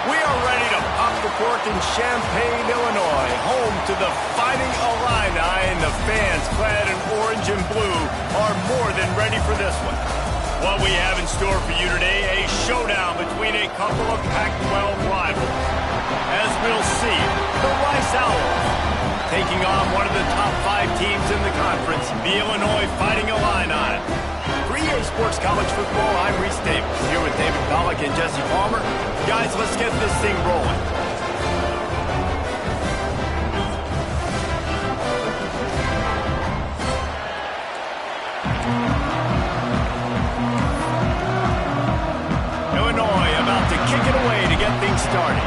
We are ready to pop the cork in Champaign, Illinois, home to the Fighting Illini, and the fans clad in orange and blue are more than ready for this one. What we have in store for you today, a showdown between a couple of Pac-12 rivals. As we'll see, the Rice Owls taking on one of the top 5 teams in the conference, the Illinois Fighting Illini. For EA Sports College Football, I'm Reese Davis, here with David Pollack and Jesse Palmer. Guys, let's get this thing rolling. Illinois about to kick it away to get things started.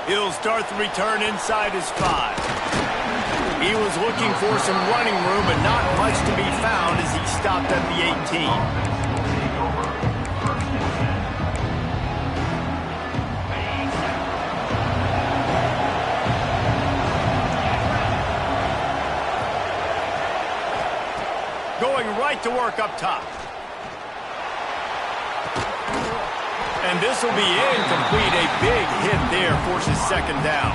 He'll start the return inside his 5. He was looking for some running room, but not much to be found as he stopped at the 18. Going right to work up top. And this will be incomplete. A big hit there forces second down.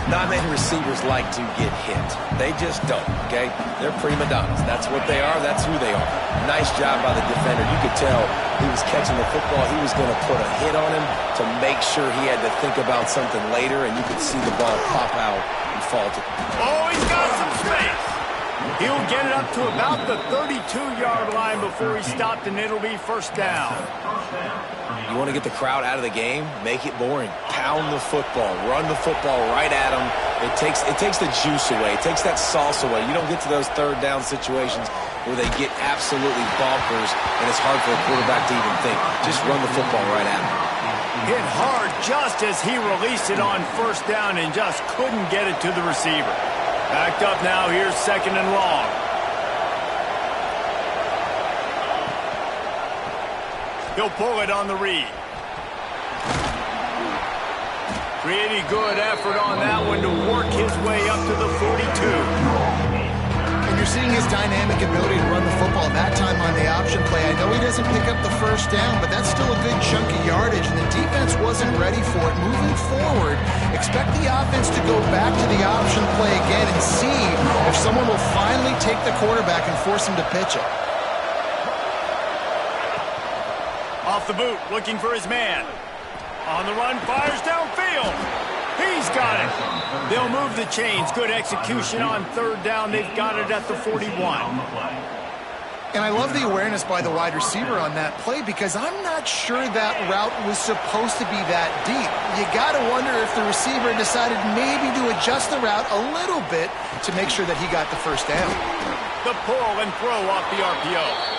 Not many receivers like to get hit. They just don't, okay? They're prima donnas. That's what they are. That's who they are. Nice job by the defender. You could tell he was catching the football. He was going to put a hit on him to make sure he had to think about something later, and you could see the ball pop out and fall to. Oh, he's got some space. He'll get it up to about the 32-yard line before he stopped, and it'll be first down. You want to get the crowd out of the game? Make it boring. Pound the football. Run the football right at them. It takes the juice away. It takes that sauce away. You don't get to those third down situations where they get absolutely bonkers, and it's hard for a quarterback to even think. Just run the football right at them. Hit hard just as he released it on first down and just couldn't get it to the receiver. Backed up now. Here's second and long. He'll pull it on the read. Pretty good effort on that one to work his way up to the 42. And you're seeing his dynamic ability to run the football that time on the option play. I know he doesn't pick up the first down, but that's still a good chunk of yardage, and the defense wasn't ready for it. Moving forward, expect the offense to go back to the option play again and see if someone will finally take the quarterback and force him to pitch it. Off the boot, looking for his man. On the run, fires downfield. He's got it. They'll move the chains. Good execution on third down. They've got it at the 41. And I love the awareness by the wide receiver on that play because I'm not sure that route was supposed to be that deep. You got to wonder if the receiver decided maybe to adjust the route a little bit to make sure that he got the first down. The pull and throw off the RPO.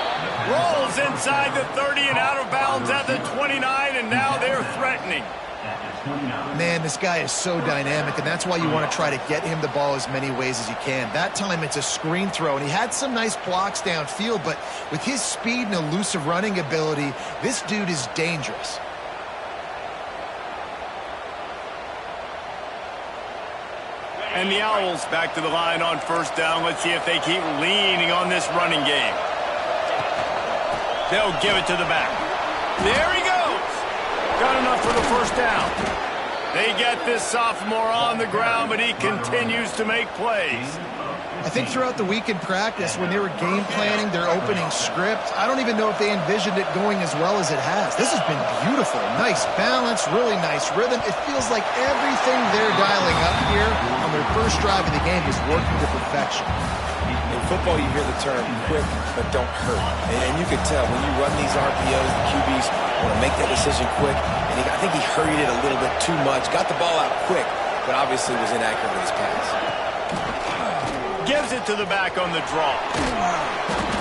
Rolls inside the 30 and out of bounds at the 29, and now they're threatening. Man, this guy is so dynamic, and that's why you want to try to get him the ball as many ways as you can. That time it's a screen throw, and he had some nice blocks downfield, but with his speed and elusive running ability, this dude is dangerous. And the Owls back to the line on first down. Let's see if they keep leaning on this running game. They'll give it to the back. There he goes. Got enough for the first down. They get this sophomore on the ground, but he continues to make plays. I think throughout the week in practice, when they were game planning their opening script, I don't even know if they envisioned it going as well as it has. This has been beautiful. Nice balance, really nice rhythm. It feels like everything they're dialing up here on their first drive of the game is working to perfection. In football, you hear the term quick but don't hurt. And you can tell when you run these RPOs, the QBs want to make that decision quick. And I think he hurried it a little bit too much. Got the ball out quick, but obviously was inaccurate with his pass. Gives it to the back on the draw.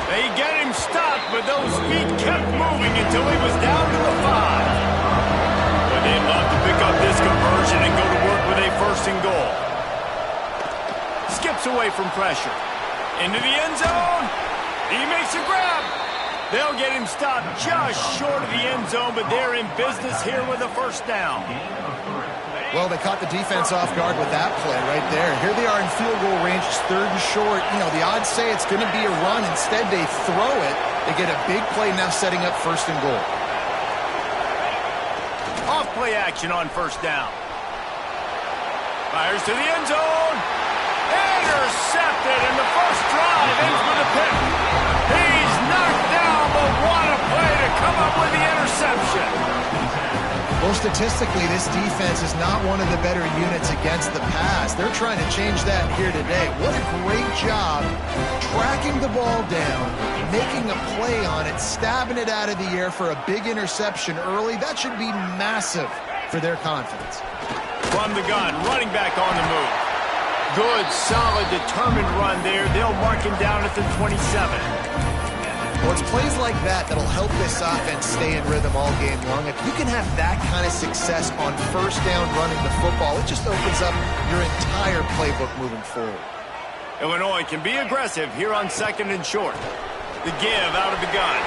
They get him stopped, but those feet kept moving until he was down to the 5. But they'd love to pick up this conversion and go to work with a first and goal. Skips away from pressure. Into the end zone. He makes a grab. They'll get him stopped just short of the end zone, but they're in business here with a first down. Well, they caught the defense off guard with that play right there. Here they are in field goal range. It's 3rd and short. You know, the odds say it's going to be a run. Instead, they throw it. They get a big play now setting up 1st and goal. Off play action on 1st down. Fires to the end zone. Intercepted, and the first drive ends with a pick. He's knocked down, but what a play to come up with the interception. Well, statistically, this defense is not one of the better units against the pass. They're trying to change that here today. What a great job tracking the ball down, making a play on it, stabbing it out of the air for a big interception early. That should be massive for their confidence. From the gun, running back on the move. Good, solid, determined run there. They'll mark him down at the 27. Well, it's plays like that that'll help this offense stay in rhythm all game long. If you can have that kind of success on 1st down running the football, it just opens up your entire playbook moving forward. Illinois can be aggressive here on 2nd and short. The give out of the gun.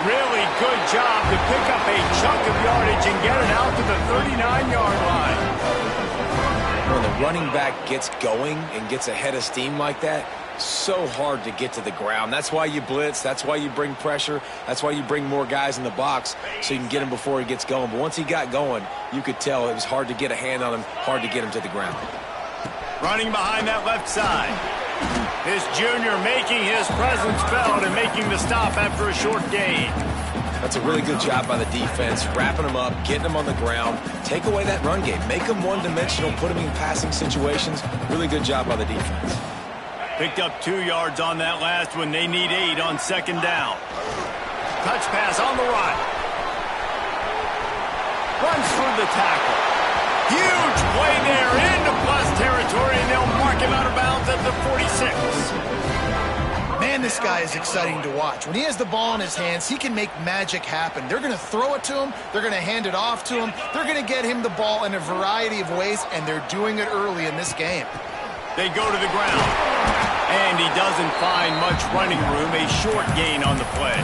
Really good job to pick up a chunk of yardage and get it out to the 39-yard line. When the running back gets going and gets ahead of steam like that, so hard to get to the ground. That's why you blitz. That's why you bring pressure. That's why you bring more guys in the box so you can get him before he gets going. But once he got going, you could tell it was hard to get a hand on him, hard to get him to the ground. Running behind that left side. This junior making his presence felt and making the stop after a short gain. That's a really good job by the defense, wrapping them up, getting them on the ground. Take away that run game. Make them one-dimensional, put them in passing situations. Really good job by the defense. Picked up 2 yards on that last one. They need 8 on 2nd down. Touch pass on the right. Runs through the tackle. Huge play there into plus territory, and they'll mark him out of bounds at the 46. Man, this guy is exciting to watch. When he has the ball in his hands, he can make magic happen. They're going to throw it to him. They're going to hand it off to him. They're going to get him the ball in a variety of ways, and they're doing it early in this game. They go to the ground, and he doesn't find much running room. A short gain on the play.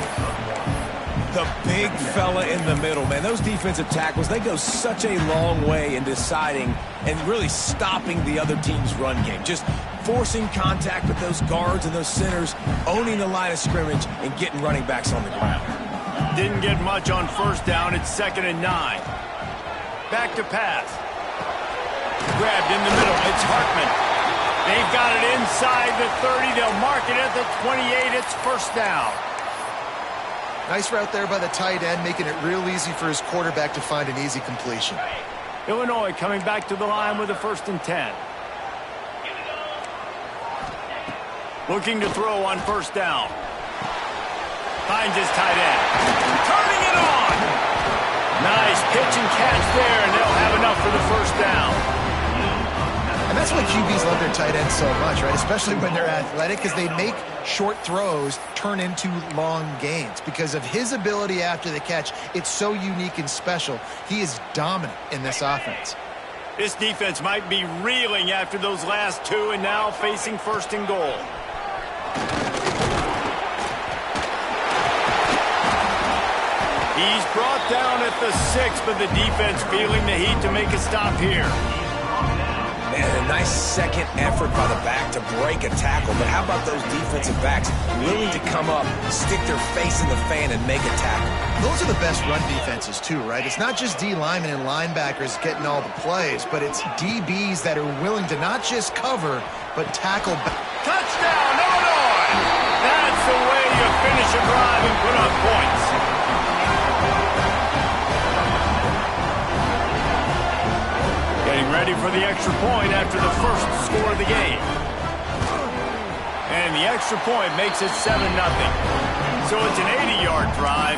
The big fella in the middle, man. Those defensive tackles, they go such a long way in deciding and really stopping the other team's run game. Just forcing contact with those guards and those centers, owning the line of scrimmage, and getting running backs on the ground. Didn't get much on 1st down. It's 2nd and 9. Back to pass. Grabbed in the middle. It's Hartman. They've got it inside the 30. They'll mark it at the 28. It's 1st down. Nice route there by the tight end, making it real easy for his quarterback to find an easy completion. Illinois coming back to the line with a 1st and 10. Looking to throw on 1st down. Finds his tight end. Turning it on. Nice pitch and catch there, and they'll have enough for the 1st down. And that's why QBs love their tight ends so much, right? Especially when they're athletic, because they make short throws turn into long gains. Because of his ability after the catch, it's so unique and special. He is dominant in this offense. This defense might be reeling after those last 2 and now facing 1st and goal. He's brought down at the 6, but the defense feeling the heat to make a stop here. Man, a nice second effort by the back to break a tackle. But how about those defensive backs willing to come up, stick their face in the fan, and make a tackle? Those are the best run defenses, too, right? It's not just D linemen and linebackers getting all the plays, but it's DBs that are willing to not just cover, but tackle back. Touchdown, Illinois! That's the way you finish a drive and put up points. Getting ready for the extra point after the first score of the game. And the extra point makes it 7-0. So it's an 80-yard drive,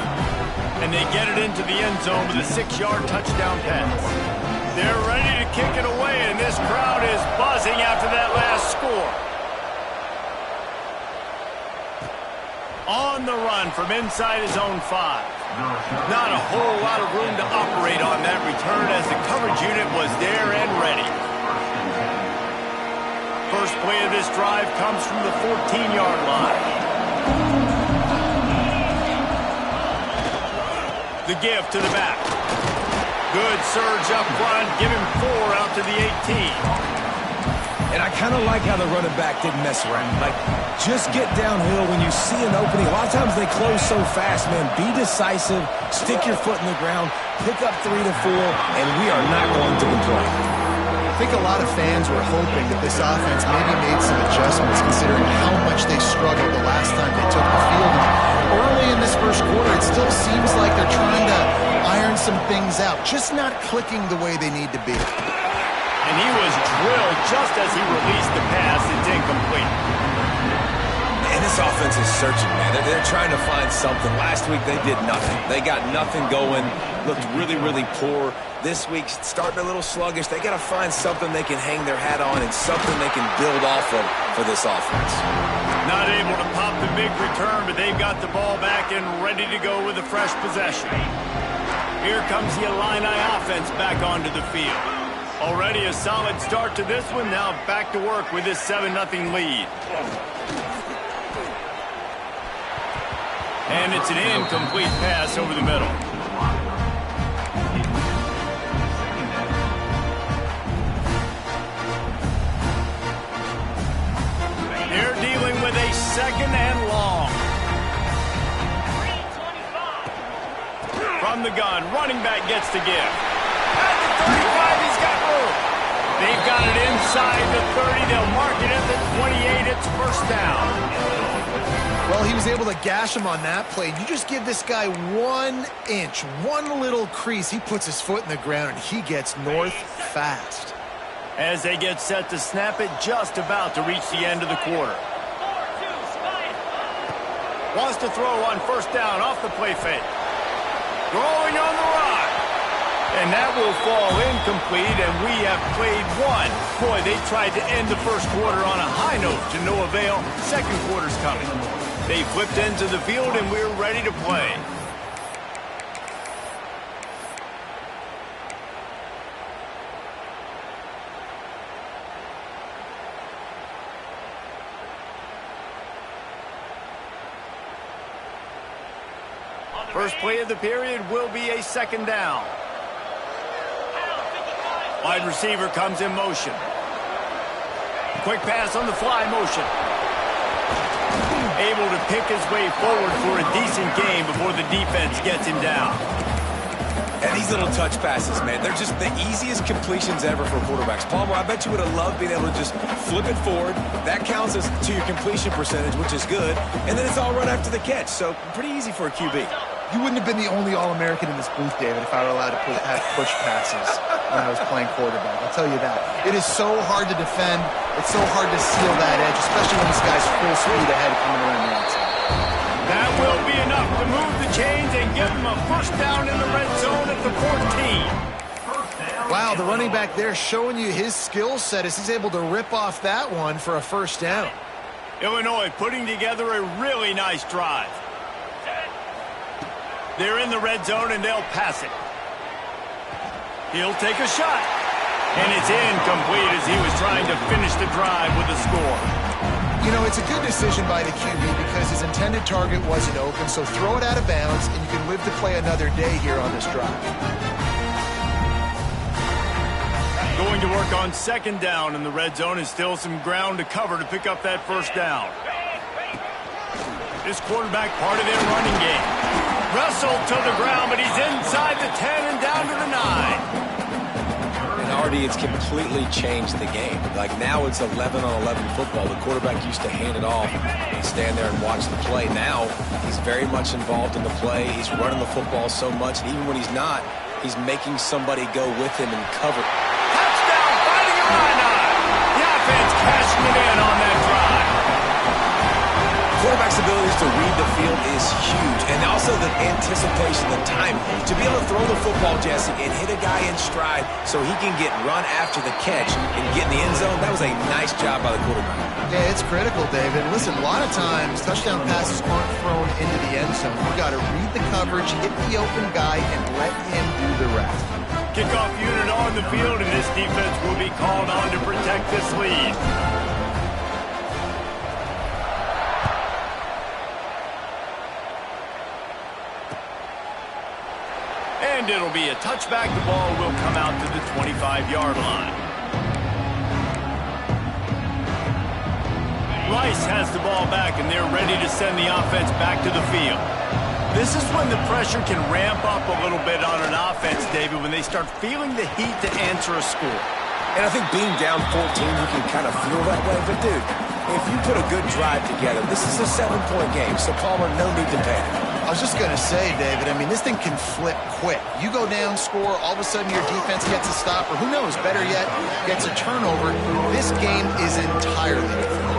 and they get it into the end zone with a 6-yard touchdown pass. They're ready to kick it away, and this crowd is buzzing after that last score. On the run from inside his own 5. Not a whole lot of room to operate on that return as the coverage unit was there and ready. First play of this drive comes from the 14-yard line. The give to the back. Good surge up front. Give him 4 out to the 18. And I kind of like how the running back didn't mess around. Like, just get downhill when you see an opening. A lot of times they close so fast, man. Be decisive, stick your foot in the ground, pick up 3 to 4, and we are not going to complain. I think a lot of fans were hoping that this offense maybe made some adjustments considering how much they struggled the last time they took the field. And early in this first quarter, it still seems like they're trying to iron some things out, just not clicking the way they need to be. And he was drilled just as he released the pass. It's incomplete. And this offense is searching, man. They're trying to find something. Last week, they did nothing. They got nothing going. Looked really, really poor. This week, starting a little sluggish. They got to find something they can hang their hat on and something they can build off of for this offense. Not able to pop the big return, but they've got the ball back and ready to go with a fresh possession. Here comes the Illini offense back onto the field. Already a solid start to this one. Now back to work with this 7-0 lead. And it's an incomplete pass over the middle. They're dealing with a 2nd and long. From the gun, running back gets to give. At the 35, he's got room. They've got it inside the 30. They'll mark it at the 28. It's first down. Well, he was able to gash him on that play. You just give this guy 1 inch, one little crease. He puts his foot in the ground, and he gets north fast. As they get set to snap it, just about to reach the end of the quarter. Wants to throw on first down off the play fake. Throwing on the run. And that will fall incomplete, and we have played one. Boy, they tried to end the first quarter on a high note to no avail. Second quarter's coming. They flipped into the field, and we're ready to play. First play of the period will be a 2nd down. Wide receiver comes in motion. Quick pass on the fly motion. Able to pick his way forward for a decent game before the defense gets him down. And these little touch passes, man, they're just the easiest completions ever for quarterbacks. Palmer, I bet you would have loved being able to just flip it forward. That counts as to your completion percentage, which is good. And then it's all run after the catch, so pretty easy for a QB. You wouldn't have been the only All-American in this booth, David, if I were allowed to have push passes when I was playing quarterback. I'll tell you that. It is so hard to defend. It's so hard to seal that edge, especially when this guy's full speed ahead coming around the outside. That will be enough to move the chains and give him a first down in the red zone at the 14. Wow, the running back there showing you his skill set as he's able to rip off that one for a first down. Illinois putting together a really nice drive. They're in the red zone, and they'll pass it. He'll take a shot. And it's incomplete as he was trying to finish the drive with a score. You know, it's a good decision by the QB because his intended target wasn't open, so throw it out of bounds, and you can live to play another day here on this drive. Going to work on 2nd down in the red zone, and still some ground to cover to pick up that first down. This quarterback part of their running game. Wrestled to the ground, but he's inside the 10 and down to the 9. And already it's completely changed the game. Like now it's 11-on-11 football. The quarterback used to hand it off and stand there and watch the play. Now he's very much involved in the play. He's running the football so much, and even when he's not, he's making somebody go with him and cover. Touchdown, fighting Illini. The offense cashing it in on that drive. Quarterback's abilities to read the field is huge, and also the anticipation, the time to be able to throw the football, Jesse, and hit a guy in stride so he can get run after the catch and get in the end zone. That was a nice job by the quarterback. Yeah, it's critical, David. Listen, a lot of times touchdown passes aren't thrown into the end zone. You got to read the coverage, hit the open guy, and let him do the rest. Kickoff unit on the field, and this defense will be called on to protect this lead. And And it'll be a touchback. The ball will come out to the 25-yard line. Rice has the ball back, and they're ready to send the offense back to the field. This is when the pressure can ramp up a little bit on an offense, David, when they start feeling the heat to answer a score. And I think being down 14, you can kind of feel that way. But, dude, if you put a good drive together, this is a 7-point game, so Palmer, no need to panic. I was just going to say, David, I mean, this thing can flip quick. You go down, score, all of a sudden your defense gets a stop, or who knows, better yet, gets a turnover. This game is entirely different.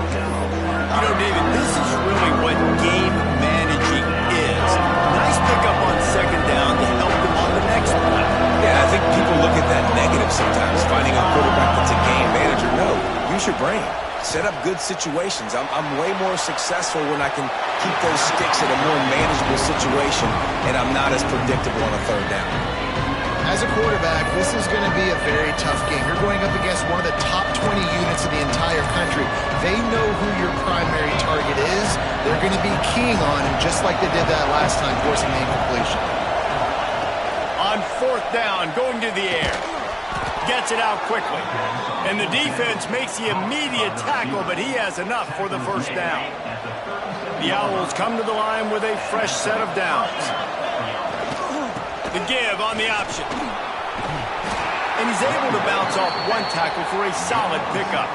You know, David, this is really what game managing is. Nice pickup on second down to help them on the next play. Yeah, I think people look at that negative sometimes, finding a quarterback that's a game manager. No, use your brain. Set up good situations. I'm way more successful when I can keep those sticks in a more manageable situation, and I'm not as predictable on a third down. As a quarterback, this is going to be a very tough game. You're going up against one of the top 20 units in the entire country. They know who your primary target is. They're going to be keying on him, just like they did that last time, forcing the incompletion. On fourth down, going to the air. Gets it out quickly. And the defense makes the immediate tackle, but he has enough for the first down. The Owls come to the line with a fresh set of downs. The give on the option. And he's able to bounce off one tackle for a solid pickup.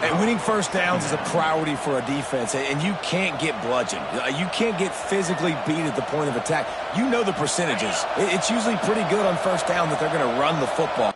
And winning first downs is a priority for a defense, and you can't get bludgeoned. You can't get physically beat at the point of attack. You know the percentages. It's usually pretty good on first down that they're going to run the football.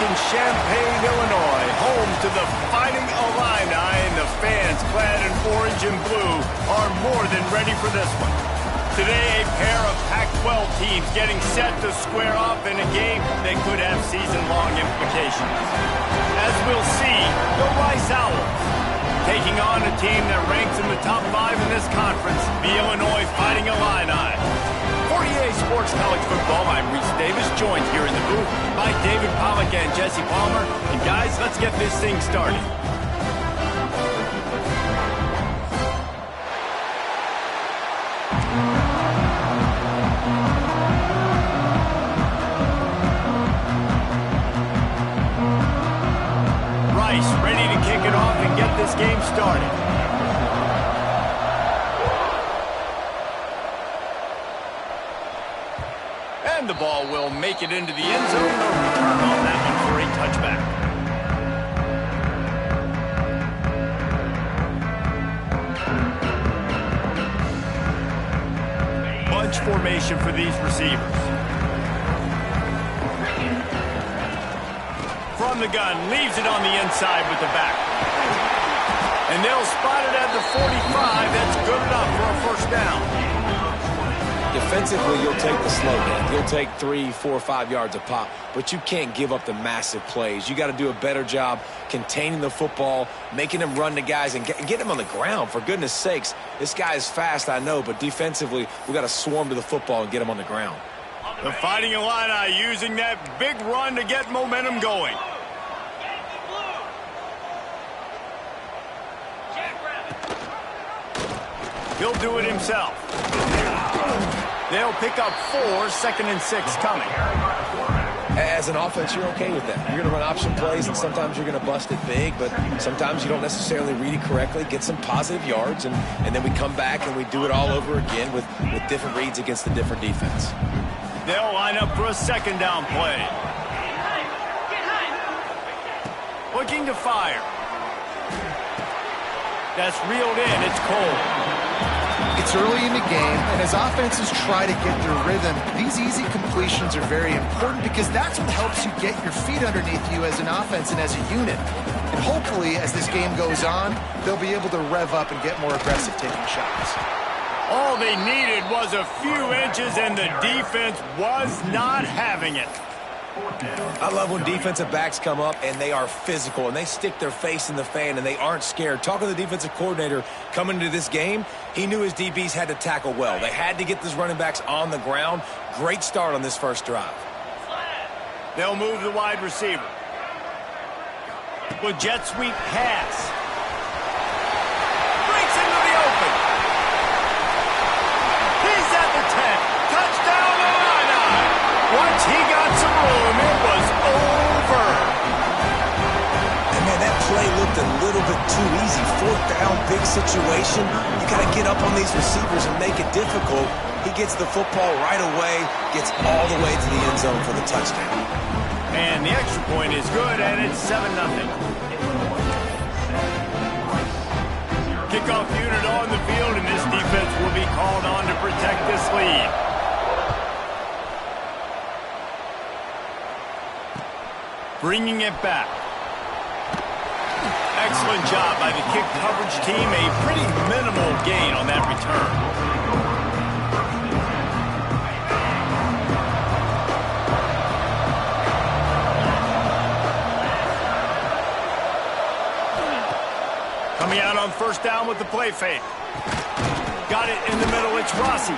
In Champaign, Illinois, home to the Fighting Illini, and the fans clad in orange and blue are more than ready for this one. Today, a pair of Pac-12 teams getting set to square off in a game that could have season-long implications. As we'll see, the Rice Owls taking on a team that ranks in the top 5 in this conference, the Illinois Fighting Illini. For EA Sports College Football, I'm Reese Davis, joined here in the booth by David Pollack and Jesse Palmer. And guys, let's get this thing started. off and get this game started. And the ball will make it into the end zone. No return on that one for a touchback. Bunch formation for these receivers. From the gun, leaves it on the inside with the back. And they'll spot it at the 45. That's good enough for a first down. Defensively, you'll take the slow down. You'll take 3, 4, 5 yards a pop, but you can't give up the massive plays. You got to do a better job containing the football, making them run the guys, and get them on the ground. For goodness sakes, this guy is fast, I know, but defensively, we got to swarm to the football and get him on the ground. The Fighting Illini using that big run to get momentum going. He'll do it himself. They'll pick up 4, 2nd and 6 coming. As an offense, you're okay with that. You're going to run option plays, and sometimes you're going to bust it big, but sometimes you don't necessarily read it correctly, get some positive yards, and then we come back and we do it all over again with different reads against the different defense. They'll line up for a 2nd down play. Looking to fire. That's reeled in. It's Cole. It's early in the game, and as offenses try to get their rhythm, these easy completions are very important because that's what helps you get your feet underneath you as an offense and as a unit. And hopefully, as this game goes on, they'll be able to rev up and get more aggressive taking shots. All they needed was a few inches, and the defense was not having it. I love when defensive backs come up and they are physical and they stick their face in the fan and they aren't scared. Talking to the defensive coordinator coming into this game, he knew his DBs had to tackle well. They had to get these running backs on the ground. Great start on this first drive. They'll move the wide receiver. With jet sweep pass. Breaks into the open. He's at the 10. Touchdown Illini. Once he got some room, it was over. And man, that play looked a little bit too easy. 4th down, big situation. You got to get up on these receivers and make it difficult. He gets the football right away, gets all the way to the end zone for the touchdown. And the extra point is good, and it's 7-0. Kickoff unit on the field, and this defense will be called on to protect this lead. Bringing it back. Excellent job by the kick coverage team. A pretty minimal gain on that return. Coming out on 1st down with the play fake. Got it in the middle. It's Rossi.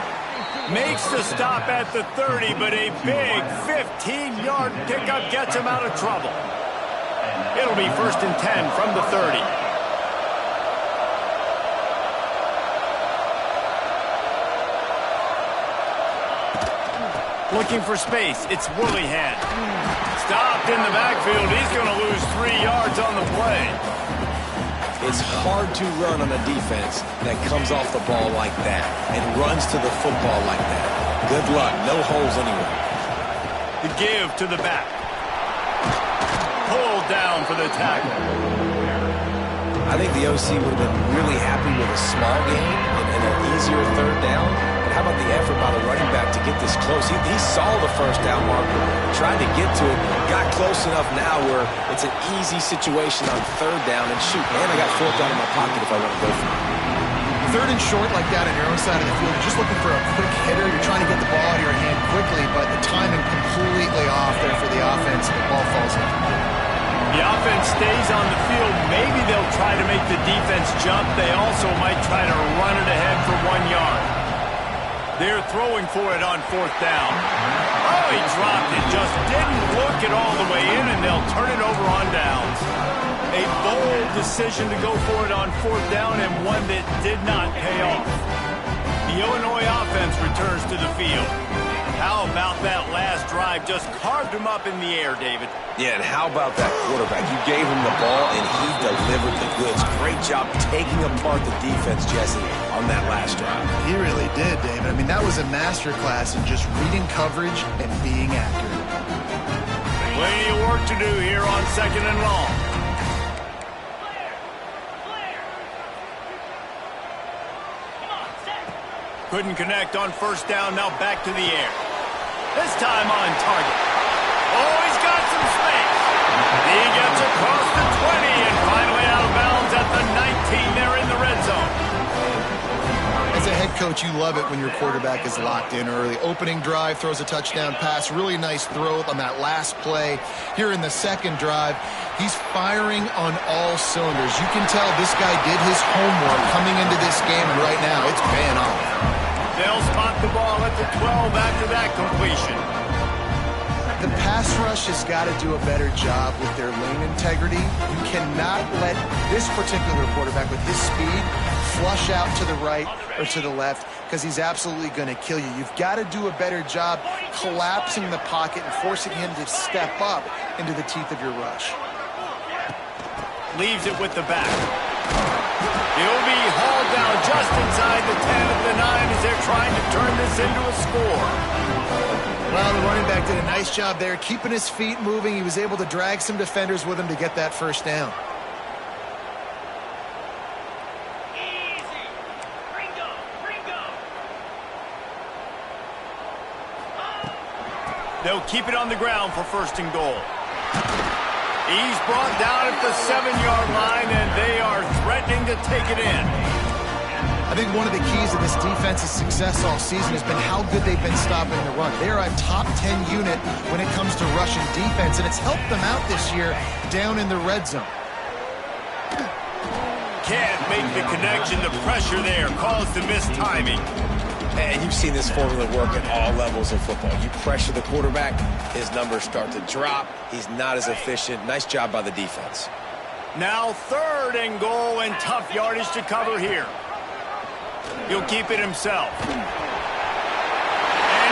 Makes the stop at the 30, but a big 15-yard pickup gets him out of trouble. It'll be 1st and 10 from the 30. Looking for space. It's Willihan. Stopped in the backfield. He's going to lose 3 yards on the play. It's hard to run on a defense that comes off the ball like that and runs to the football like that. Good luck. No holes anywhere. The give to the back. Pulled down for the tackle. I think the OC would have been really happy with a small gain and an easier 3rd down. But how about the effort by the running back to get this close? He saw the 1st down marker, tried to get to it, got close enough now where it's an easy situation on 3rd down. And shoot, man, I got 4th down in my pocket if I want to go for it. 3rd and short like that on your own side of the field, you're just looking for a quick hitter. You're trying to get the ball out of your hand quickly, but the timing completely off there for the offense, and the ball falls in. The offense stays on the field. Maybe they'll try to make the defense jump. They also might try to run it ahead for 1 yard. They're throwing for it on 4th down. Oh, he dropped it. Just didn't look it all the way in, and they'll turn it over on downs. A bold decision to go for it on 4th down, and one that did not pay off. The Illinois offense returns to the field. How about that last drive? Just carved him up in the air, David. Yeah, and how about that quarterback? You gave him the ball, and he delivered the goods. Great job taking apart the defense, Jesse, on that last drive. He really did, David. I mean, that was a masterclass in just reading coverage and being accurate. Plenty of work to do here on 2nd and long. Couldn't connect on 1st down, now back to the air. This time on target. Oh, he's got some space. He gets across the 20 and finally out of bounds at the 19 there in the red zone. As a head coach, you love it when your quarterback is locked in early. Opening drive, throws a touchdown pass. Really nice throw on that last play. Here in the 2nd drive, he's firing on all cylinders. You can tell this guy did his homework coming into this game, and right now it's paying off. They'll spot the ball at the 12 after that completion. The pass rush has got to do a better job with their lane integrity. You cannot let this particular quarterback with his speed flush out to the right or to the left because he's absolutely going to kill you. You've got to do a better job collapsing the pocket and forcing him to step up into the teeth of your rush. Leaves it with the back. He'll be hauled down just inside the 10 of the 9 as they're trying to turn this into a score. Well, the running back did a nice job there, keeping his feet moving. He was able to drag some defenders with him to get that 1st down. Easy. Ringo. They'll keep it on the ground for 1st and goal. He's brought down at the 7-yard line, and they are threatening to take it in. I think one of the keys to this defense's success all season has been how good they've been stopping the run. They are a top 10 unit when it comes to rushing defense, and it's helped them out this year down in the red zone. Can't make the connection. The pressure there caused the missed timing. And you've seen this formula work at all levels of football. You pressure the quarterback, his numbers start to drop. He's not as efficient. Nice job by the defense. Now 3rd and goal and tough yardage to cover here. He'll keep it himself. And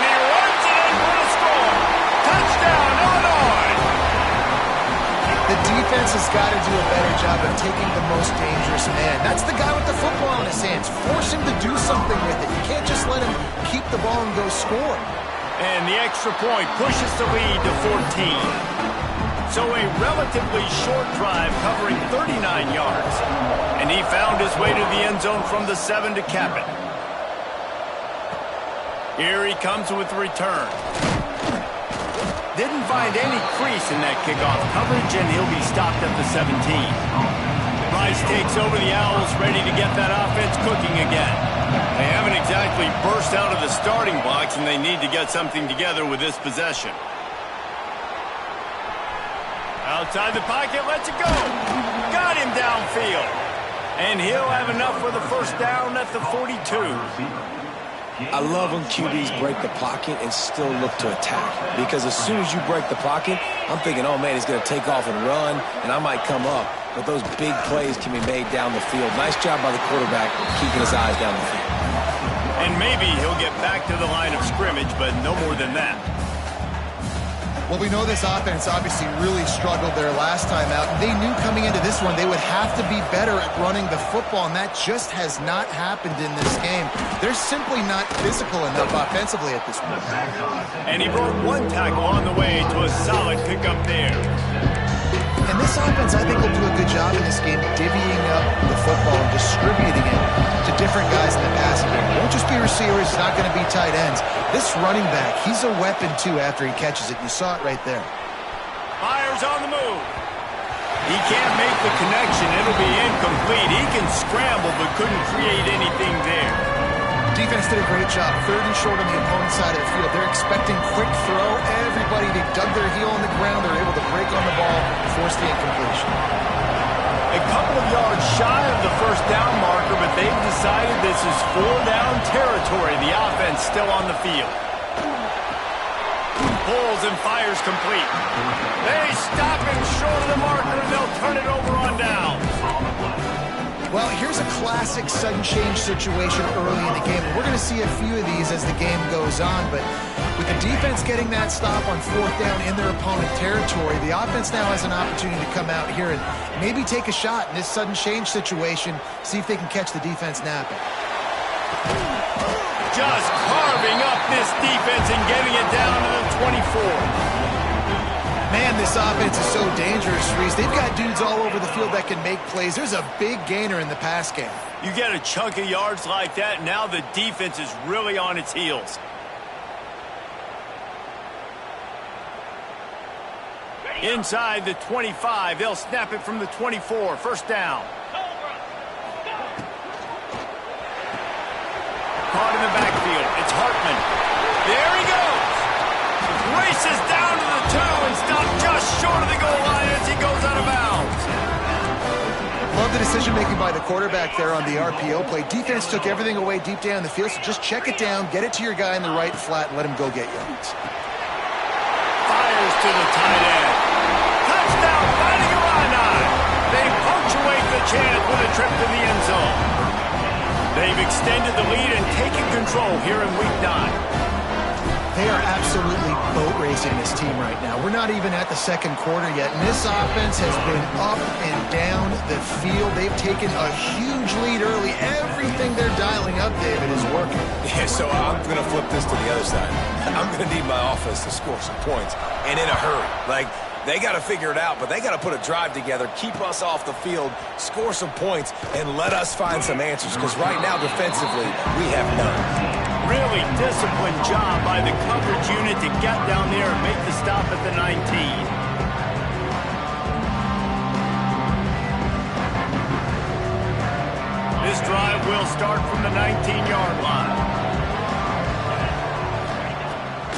he runs it in for the score. Touchdown, Illinois! The defense has got to do a better job of taking the most dangerous man. That's the guy with the football in his hands. Force him to do something with it. You can't just let him keep the ball and go score. And the extra point pushes the lead to 14. So a relatively short drive covering 39 yards. And he found his way to the end zone from the 7 to cap it. Here he comes with the return. Didn't find any crease in that kickoff coverage, and he'll be stopped at the 17. Rice takes over the Owls, ready to get that offense cooking again. They haven't exactly burst out of the starting blocks, and they need to get something together with this possession. Outside the pocket, lets it go. Got him downfield. And he'll have enough for the 1st down at the 42. I love when QBs break the pocket and still look to attack. Because as soon as you break the pocket, I'm thinking, oh, man, he's going to take off and run, and I might come up. But those big plays can be made down the field. Nice job by the quarterback keeping his eyes down the field. And maybe he'll get back to the line of scrimmage, but no more than that. Well, we know this offense obviously really struggled there last time out. They knew coming into this one they would have to be better at running the football, and that just has not happened in this game. They're simply not physical enough offensively at this point. And he brought 1 tackle on the way to a solid pickup there. And this offense, I think, will do a good job in this game divvying up the football and distributing it to different guys in the passing game. It won't just be receivers. It's not going to be tight ends. This running back, he's a weapon, too, after he catches it. You saw it right there. Myers on the move. He can't make the connection. It'll be incomplete. He can scramble, but couldn't create anything there. Defense did a great job. 3rd and short on the opponent's side of the field. They're expecting quick throw. Everybody, they dug their heel on the ground. They're able to break on the ball, force the incompletion. A couple of yards shy of the 1st down marker, but they've decided this is 4-down territory. The offense still on the field. Pulls and fires complete. They stop him short of the marker, and they'll turn it over on down. Well, here's a classic sudden change situation early in the game. We're going to see a few of these as the game goes on, but with the defense getting that stop on 4th down in their opponent territory, the offense now has an opportunity to come out here and maybe take a shot in this sudden change situation, see if they can catch the defense napping. Just carving up this defense and getting it down to the 24. Man, this offense is so dangerous, Reese. They've got dudes all over the field that can make plays. There's a big gainer in the pass game. You get a chunk of yards like that, now the defense is really on its heels. Inside the 25, they'll snap it from the 24. First down. Caught in the backfield. It's Hartman. There he goes. Races down to the 2 and stopped just short of the goal line as he goes out of bounds. Love the decision-making by the quarterback there on the RPO play. Defense took everything away deep down the field, so just check it down, get it to your guy in the right flat, and let him go get yards. Fires to the tight end. Touchdown, Fighting Illini. They punctuate the chance with a trip to the end zone. They've extended the lead and taken control here in Week 9. They are absolutely boat racing this team right now. We're not even at the second quarter yet, and this offense has been up and down the field. They've taken a huge lead early. Everything they're dialing up, David, is working. Yeah, so I'm going to flip this to the other side. I'm going to need my offense to score some points, and in a hurry. Like, they got to figure it out, but they got to put a drive together, keep us off the field, score some points, and let us find some answers, because right now, defensively, we have none. Really disciplined job by the coverage unit to get down there and make the stop at the 19. This drive will start from the 19-yard line.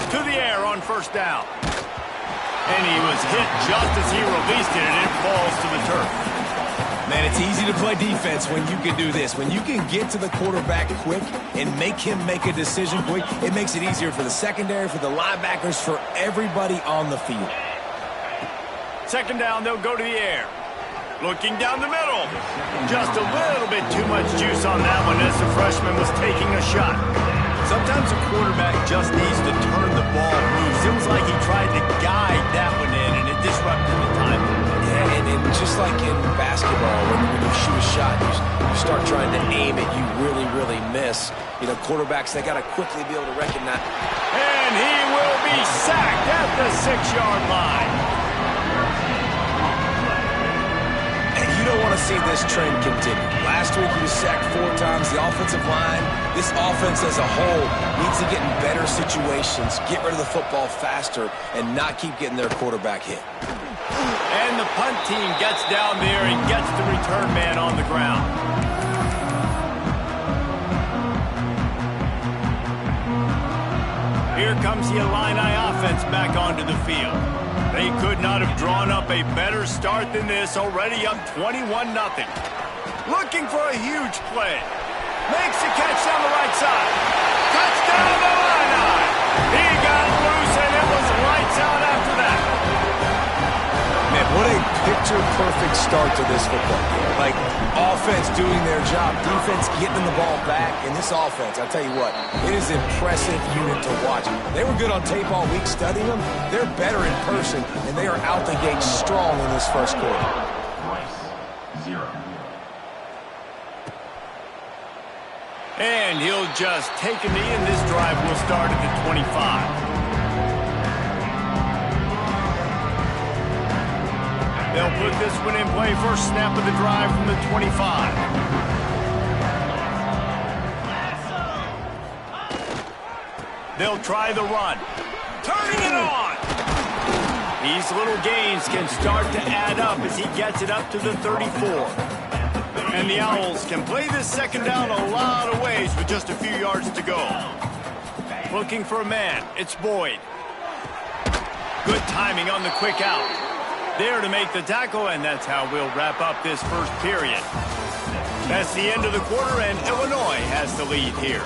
To the air on first down. And he was hit just as he released it, and it falls to the turf. Man, it's easy to play defense when you can do this. When you can get to the quarterback quick and make him make a decision quick, it makes it easier for the secondary, for the linebackers, for everybody on the field. Second down, they'll go to the air. Looking down the middle. Just a little bit too much juice on that one as the freshman was taking a shot. Sometimes a quarterback just needs to turn the ball loose. It was like he tried to guide that one in, and it disrupted the timing. Yeah, and just like in basketball, when you shoot a shot, you start trying to aim it, you really, really miss. You know, quarterbacks, they got to quickly be able to recognize. And he will be sacked at the 6-yard line. And you don't want to see this trend continue. Last week, he was sacked 4 times. The offensive line, this offense as a whole, needs to get in better situations, get rid of the football faster, and not keep getting their quarterback hit. And the punt team gets down there and gets the return man on the ground. Here comes the Illini offense back onto the field. They could not have drawn up a better start than this, already up 21-0. Looking for a huge play. Makes the catch down the right side. Touchdown Illini! He got loose and it was lights out after that. Man, what a picture-perfect start to this football game. Like, offense doing their job, defense getting the ball back, and this offense, I'll tell you what, it is an impressive unit to watch. They were good on tape all week studying them. They're better in person, and they are out the gate strong in this first quarter. And he'll just take a knee, and this drive will start at the 25. They'll put this one in play. First snap of the drive from the 25. They'll try the run. Turning it on. These little gains can start to add up as he gets it up to the 34. And the Owls can play this second down a lot of ways with just a few yards to go. Looking for a man. It's Boyd. Good timing on the quick out. There to make the tackle, and that's how we'll wrap up this first period. That's the end of the quarter, and Illinois has the lead here.